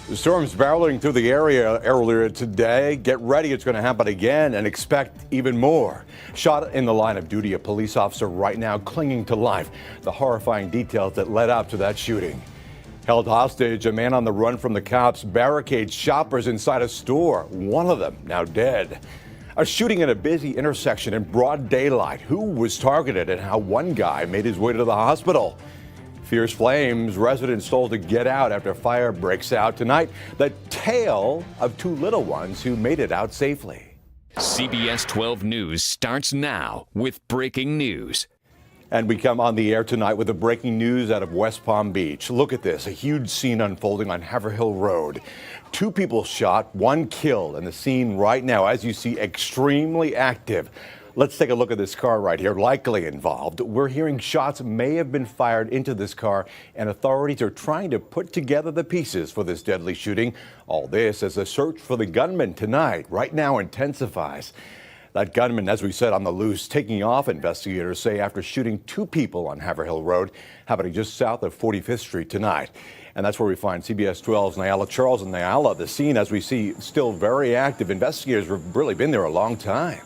The storm's barreling through the area earlier today. Get ready, it's going to happen again, and expect even more. Shot in the line of duty, a police officer right now clinging to life. The horrifying details that led up to that shooting. Held hostage, a man on the run from the cops barricades shoppers inside a store. One of them now dead. A shooting in a busy intersection in broad daylight. Who was targeted and how one guy made his way to the hospital. Fierce flames, residents told to get out after fire breaks out tonight. The tale of two little ones who made it out safely. CBS 12 News starts now with breaking news. And we come on the air tonight with the breaking news out of West Palm Beach. Look at this, a huge scene unfolding on Haverhill Road. Two people shot, one killed, and the scene right now, as you see, extremely active. Let's take a look at this car right here, likely involved. We're hearing shots may have been fired into this car, and authorities are trying to put together the pieces for this deadly shooting. All this as the search for the gunman tonight, right now, intensifies. That gunman, as we said, on the loose, taking off, investigators say, after shooting two people on Haverhill Road, happening just south of 45th Street tonight. And that's where we find CBS 12's Nyala Charles. And Nyala, the scene, as we see, still very active. Investigators have really been there a long time.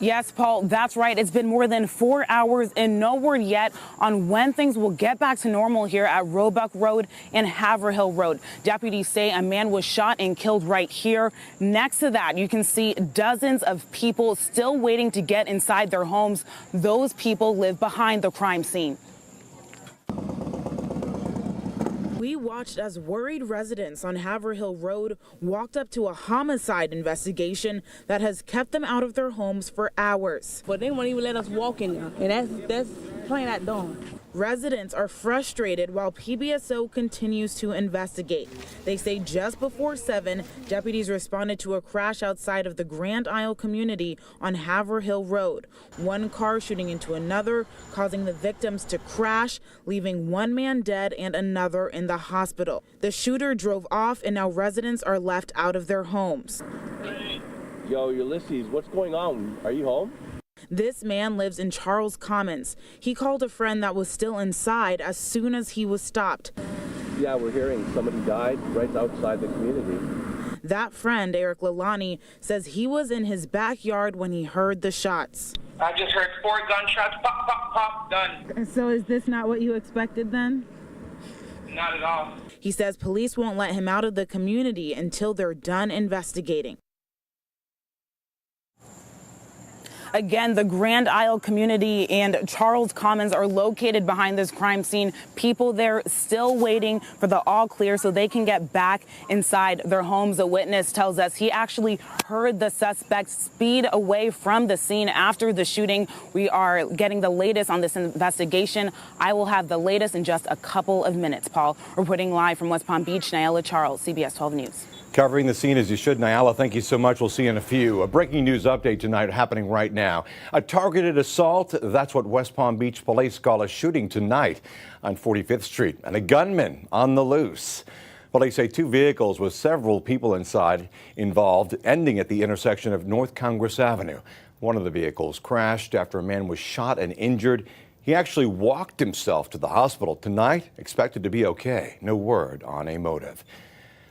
Yes, Paul, that's right. It's been more than 4 hours and no word yet on when things will get back to normal here at Roebuck Road and Haverhill Road. Deputies say a man was shot and killed right here. Next to that, you can see dozens of people still waiting to get inside their homes. Those people live behind the crime scene. We watched as worried residents on Haverhill Road walked up to a homicide investigation that has kept them out of their homes for hours. But they won't even let us walk in there, and that's plain out dawn. Residents are frustrated while PBSO continues to investigate. They say just before 7, deputies responded to a crash outside of the Grand Isle community on Haverhill Road. One car shooting into another, causing the victims to crash, leaving one man dead and another in the hospital. The shooter drove off, and now residents are left out of their homes. Yo, Ulysses, what's going on? Are you home? This man lives in Charles Commons. He called a friend that was still inside as soon as he was stopped. Yeah, we're hearing somebody died right outside the community. That friend, Eric Lalani, says he was in his backyard when he heard the shots. I just heard 4 gunshots, pop, pop, pop, done. So is this not what you expected then? Not at all. He says police won't let him out of the community until they're done investigating. Again, the Grand Isle community and Charles Commons are located behind this crime scene. People there still waiting for the all clear so they can get back inside their homes. A witness tells us he actually heard the suspect speed away from the scene after the shooting. We are getting the latest on this investigation. I will have the latest in just a couple of minutes. Paul, reporting live from West Palm Beach, Nyala Charles, CBS 12 News. Covering the scene as you should, Nyala. Thank you so much. We'll see you in a few. A breaking news update tonight happening right now. A targeted assault. That's what West Palm Beach police call a shooting tonight on 45th Street. And a gunman on the loose. Police say 2 vehicles with several people inside involved, ending at the intersection of North Congress Avenue. One of the vehicles crashed after a man was shot and injured. He actually walked himself to the hospital tonight, expected to be okay. No word on a motive.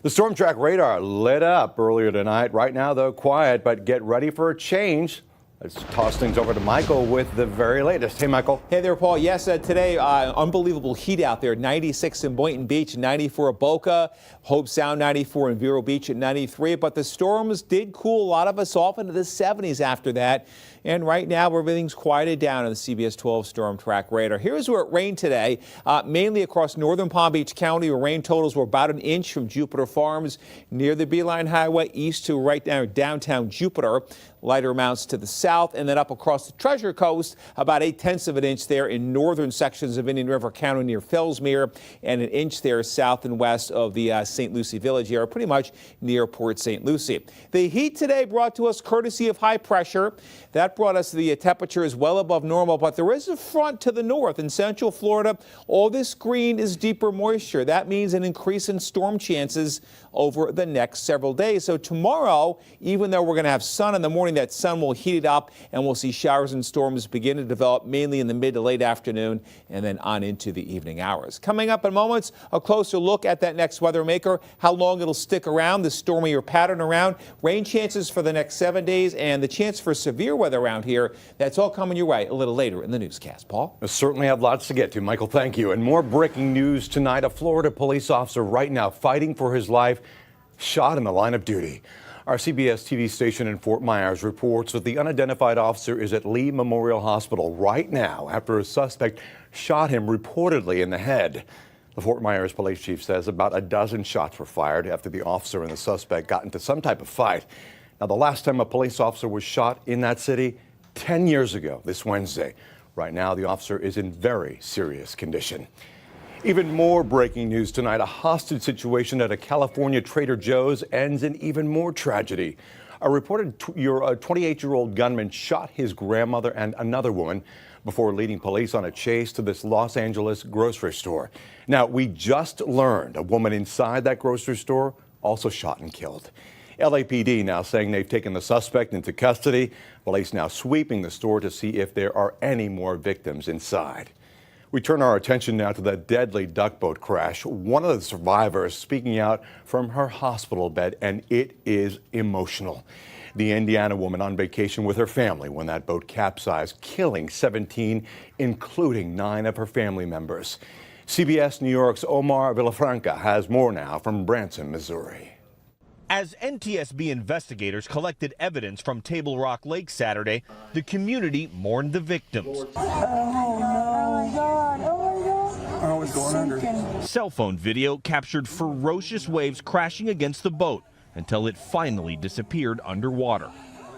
The storm track radar lit up earlier tonight. Right now, though, quiet, but get ready for a change. Let's toss things over to Michael with the very latest. Hey, Michael. Hey there, Paul. Yes, today, unbelievable heat out there. 96 in Boynton Beach, 94 at Boca, Hope Sound 94, and Vero Beach at 93. But the storms did cool a lot of us off into the 70s after that. And right now, everything's quieted down on the CBS 12 Storm Track Radar. Here's where it rained today, mainly across northern Palm Beach County, where rain totals were about an inch from Jupiter Farms near the Beeline Highway east to right now downtown Jupiter. Lighter amounts to the south, and then up across the Treasure Coast, about 0.8 of an inch there in northern sections of Indian River County near Fellsmere, and an inch there south and west of the St. Lucie Village area, pretty much near Port St. Lucie. The heat today brought to us courtesy of high pressure. That brought us the temperatures well above normal, but there is a front to the north in central Florida. All this green is deeper moisture. That means an increase in storm chances over the next several days. So tomorrow, even though we're going to have sun in the morning, that sun will heat it up and we'll see showers and storms begin to develop mainly in the mid to late afternoon and then on into the evening hours. Coming up in moments, a closer look at that next weather maker, how long it'll stick around, the stormier pattern around, rain chances for the next 7 days, and the chance for severe weather around here. That's all coming your way a little later in the newscast. Paul? I certainly have lots to get to. Michael, thank you. And more breaking news tonight. A Florida police officer right now fighting for his life, shot in the line of duty. Our CBS TV station in Fort Myers reports that the unidentified officer is at Lee Memorial Hospital right now after a suspect shot him reportedly in the head. The Fort Myers police chief says about a dozen shots were fired after the officer and the suspect got into some type of fight. Now, the last time a police officer was shot in that city, 10 years ago this Wednesday. Right now, the officer is in very serious condition. Even more breaking news tonight. A hostage situation at a California Trader Joe's ends in even more tragedy. A reported 28-year-old gunman shot his grandmother and another woman before leading police on a chase to this Los Angeles grocery store. Now, we just learned a woman inside that grocery store also shot and killed. LAPD now saying they've taken the suspect into custody. Police now sweeping the store to see if there are any more victims inside. We turn our attention now to the deadly duck boat crash. One of the survivors speaking out from her hospital bed, and it is emotional. The Indiana woman on vacation with her family when that boat capsized, killing 17, including 9 of her family members. CBS New York's Omar Villafranca has more now from Branson, Missouri. As NTSB investigators collected evidence from Table Rock Lake Saturday, the community mourned the victims. Cell phone video captured ferocious waves crashing against the boat until it finally disappeared underwater.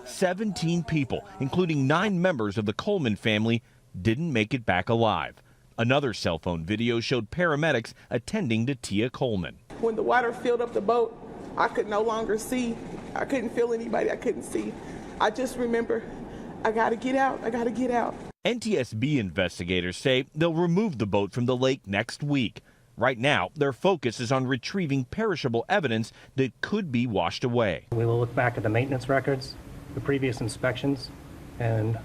17 people, including 9 members of the Coleman family, didn't make it back alive. Another cell phone video showed paramedics attending to Tia Coleman. When the water filled up the boat, I could no longer see. I couldn't feel anybody. I couldn't see. I just remember, I gotta get out. I gotta get out. NTSB investigators say they'll remove the boat from the lake next week. Right now, their focus is on retrieving perishable evidence that could be washed away. We will look back at the maintenance records, the previous inspections, and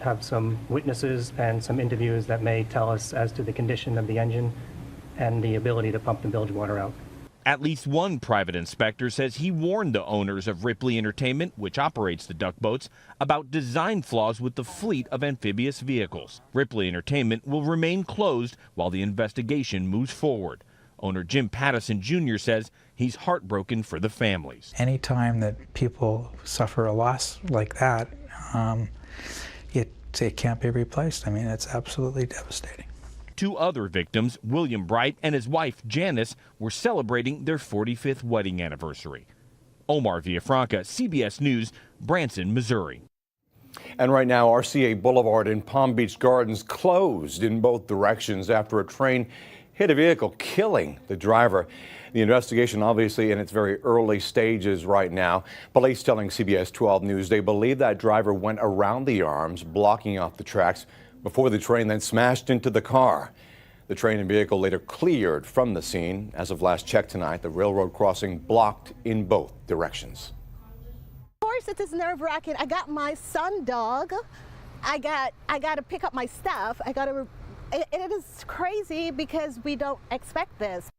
have some witnesses and some interviews that may tell us as to the condition of the engine and the ability to pump the bilge water out. At least one private inspector says he warned the owners of Ripley Entertainment, which operates the duck boats, about design flaws with the fleet of amphibious vehicles. Ripley Entertainment will remain closed while the investigation moves forward. Owner Jim Pattison Jr. says he's heartbroken for the families. Anytime that people suffer a loss like that, it can't be replaced. I mean, it's absolutely devastating. 2 other victims, William Bright and his wife Janice, were celebrating their 45th wedding anniversary. Omar Villafranca, CBS News, Branson, Missouri. And right now, RCA Boulevard in Palm Beach Gardens closed in both directions after a train hit a vehicle, killing the driver. The investigation obviously in its very early stages right now. Police telling CBS 12 News they believe that driver went around the arms, blocking off the tracks before the train then smashed into the car. The train and vehicle later cleared from the scene. As of last check tonight, the railroad crossing blocked in both directions. Of course, it is nerve-wracking. I got my son dog. I got to pick up my stuff. It is crazy because we don't expect this.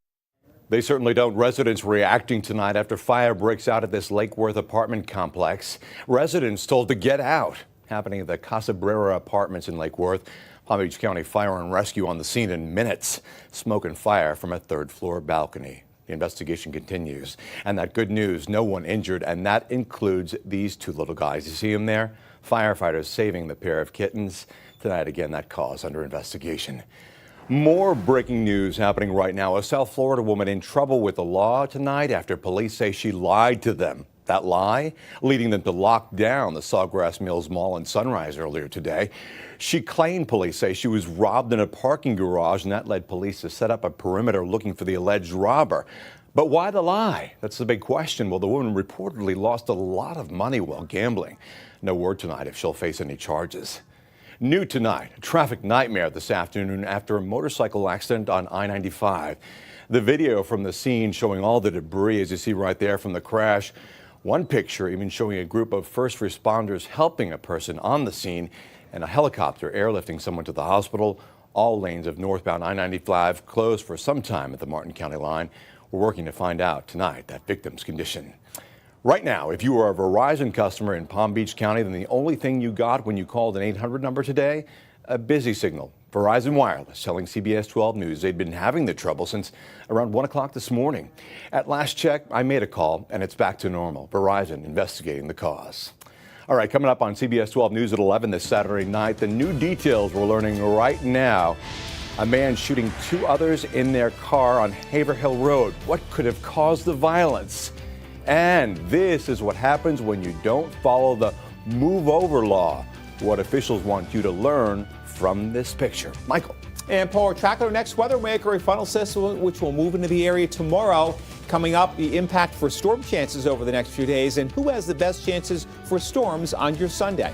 They certainly don't. Residents reacting tonight after fire breaks out at this Lake Worth apartment complex. Residents told to get out. Happening at the Casa Brera apartments in Lake Worth. Palm Beach County Fire and Rescue on the scene in minutes. Smoke and fire from a 3rd floor balcony. The investigation continues. And that good news, no one injured, and that includes these 2 little guys. You see them there? Firefighters saving the pair of kittens. Tonight, again, that cause under investigation. More breaking news happening right now. A South Florida woman in trouble with the law tonight after police say she lied to them. That lie leading them to lock down the Sawgrass Mills Mall in Sunrise earlier today. She claimed, police say, she was robbed in a parking garage, and that led police to set up a perimeter looking for the alleged robber. But why the lie? That's the big question. Well, the woman reportedly lost a lot of money while gambling. No word tonight if she'll face any charges. New tonight, a traffic nightmare this afternoon after a motorcycle accident on I-95. The video from the scene showing all the debris, as you see right there from the crash. One picture even showing a group of first responders helping a person on the scene and a helicopter airlifting someone to the hospital. All lanes of northbound I-95 closed for some time at the Martin County line. We're working to find out tonight that victim's condition. Right now, if you are a Verizon customer in Palm Beach County, then the only thing you got when you called an 800 number today, a busy signal. Verizon Wireless telling CBS 12 News they've been having the trouble since around 1 o'clock this morning. At last check, I made a call and it's back to normal. Verizon investigating the cause. All right, coming up on CBS 12 News at 11 this Saturday night, the new details we're learning right now. A man shooting 2 others in their car on Haverhill Road. What could have caused the violence? And this is what happens when you don't follow the move over law. What officials want you to learn from this picture. Michael. And Paul, track our next weather maker, a funnel system which will move into the area tomorrow. Coming up, the impact for storm chances over the next few days and who has the best chances for storms on your Sunday.